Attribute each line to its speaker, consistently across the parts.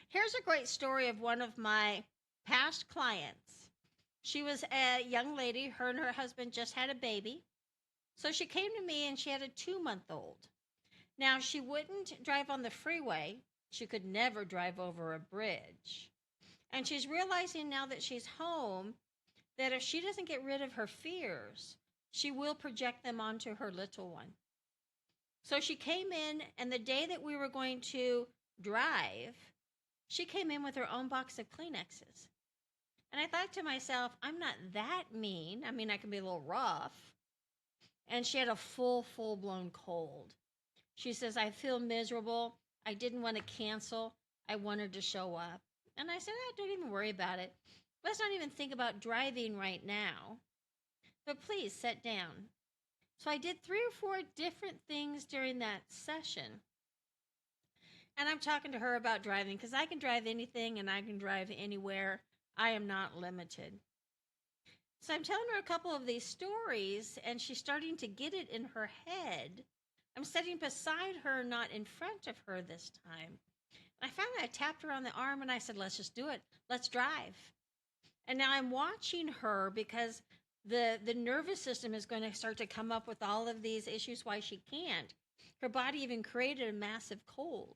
Speaker 1: Here's a great story of one of my past clients. She was a young lady. Her and her husband just had a baby. So she came to me and she had a 2 month old. Now, she wouldn't drive on the freeway. She could never drive over a bridge. And she's realizing now that she's home that if she doesn't get rid of her fears, she will project them onto her little one. So she came in, and the day that we were going to drive, she came in with her own box of Kleenexes. And I thought to myself, I'm not that mean. I mean, I can be a little rough. And she had a full blown cold. She says, I feel miserable. I didn't want to cancel. I wanted to show up. And I said, don't even worry about it. Let's not even think about driving right now. But please sit down. So I did 3 or 4 different things during that session. And I'm talking to her about driving because I can drive anything and I can drive anywhere. I am not limited. So I'm telling her a couple of these stories, and she's starting to get it in her head. I'm sitting beside her, not in front of her this time. I finally I tapped her on the arm and I said, let's just do it. Let's drive. And now I'm watching her because the nervous system is going to start to come up with all of these issues why she can't. Her body even created a massive cold.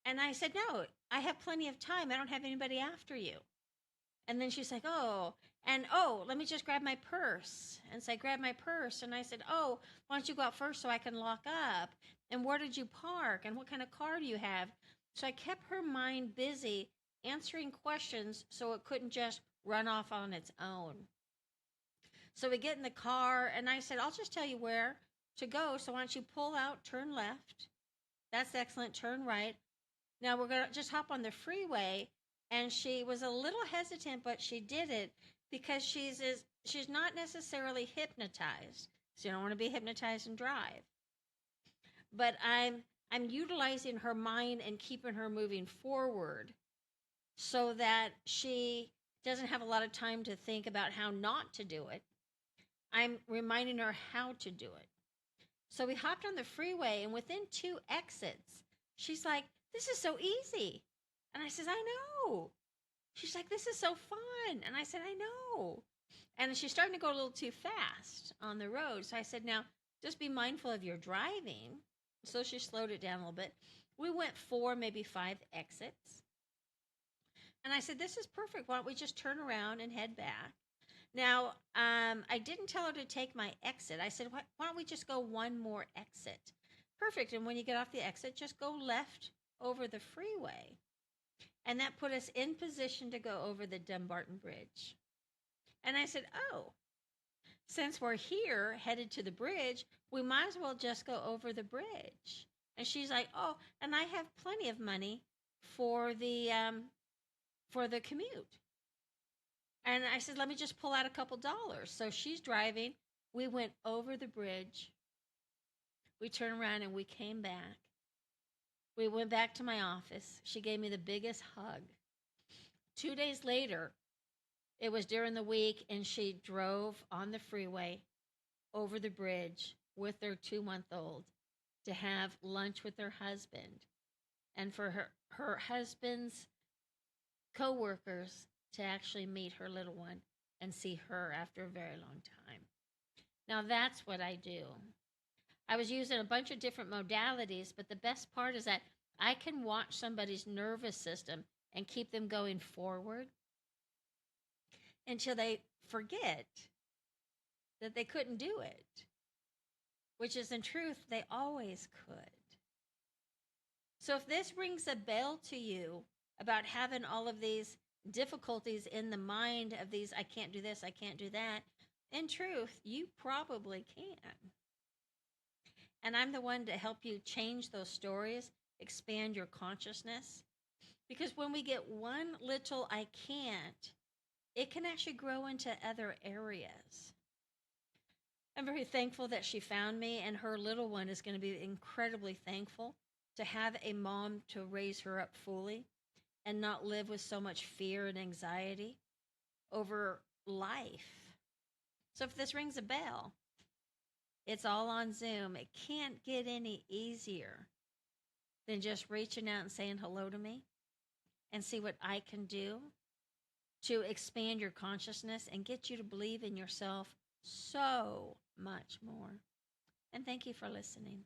Speaker 1: And I said, no, I have plenty of time. I don't have anybody after you. And then she's like, let me just grab my purse. And so I grabbed my purse and I said, why don't you go out first so I can lock up? And where did you park? And what kind of car do you have? So I kept her mind busy answering questions so it couldn't just run off on its own. So we get in the car and I said, I'll just tell you where to go. So why don't you pull out, turn left? That's excellent. Turn right. Now we're going to just hop on the freeway. And she was a little hesitant, but she did it because she's not necessarily hypnotized. So you don't want to be hypnotized and drive. But I'm utilizing her mind and keeping her moving forward so that she doesn't have a lot of time to think about how not to do it. I'm reminding her how to do it. So we hopped on the freeway, and within 2 exits, she's like, this is so easy. And I says, I know. She's like, this is so fun. And I said, I know. And she's starting to go a little too fast on the road. So I said, now, just be mindful of your driving. So she slowed it down a little bit. We went 4, maybe 5 exits. And I said, this is perfect. Why don't we just turn around and head back? Now, I didn't tell her to take my exit. I said, why don't we just go one more exit? Perfect. And when you get off the exit, just go left over the freeway. And that put us in position to go over the Dumbarton Bridge. And I said, since we're here headed to the bridge, we might as well just go over the bridge. And she's like, and I have plenty of money for the commute. And I said, let me just pull out a couple dollars. So she's driving. We went over the bridge. We turned around and we came back. We went back to my office. She gave me the biggest hug. 2 days later, it was during the week, and she drove on the freeway over the bridge with their 2-month-old to have lunch with her husband, and for her husband's co-workers to actually meet her little one and see her after a very long time. Now that's what I do. I was using a bunch of different modalities, but the best part is that I can watch somebody's nervous system and keep them going forward until they forget that they couldn't do it, which is in truth, they always could. So if this rings a bell to you about having all of these difficulties in the mind of these, I can't do this, I can't do that, in truth, you probably can. And I'm the one to help you change those stories, expand your consciousness. Because when we get one little I can't, it can actually grow into other areas. I'm very thankful that she found me, and her little one is going to be incredibly thankful to have a mom to raise her up fully and not live with so much fear and anxiety over life. So if this rings a bell, it's all on Zoom. It can't get any easier than just reaching out and saying hello to me. and see what I can do to expand your consciousness and get you to believe in yourself so much more. And thank you for listening.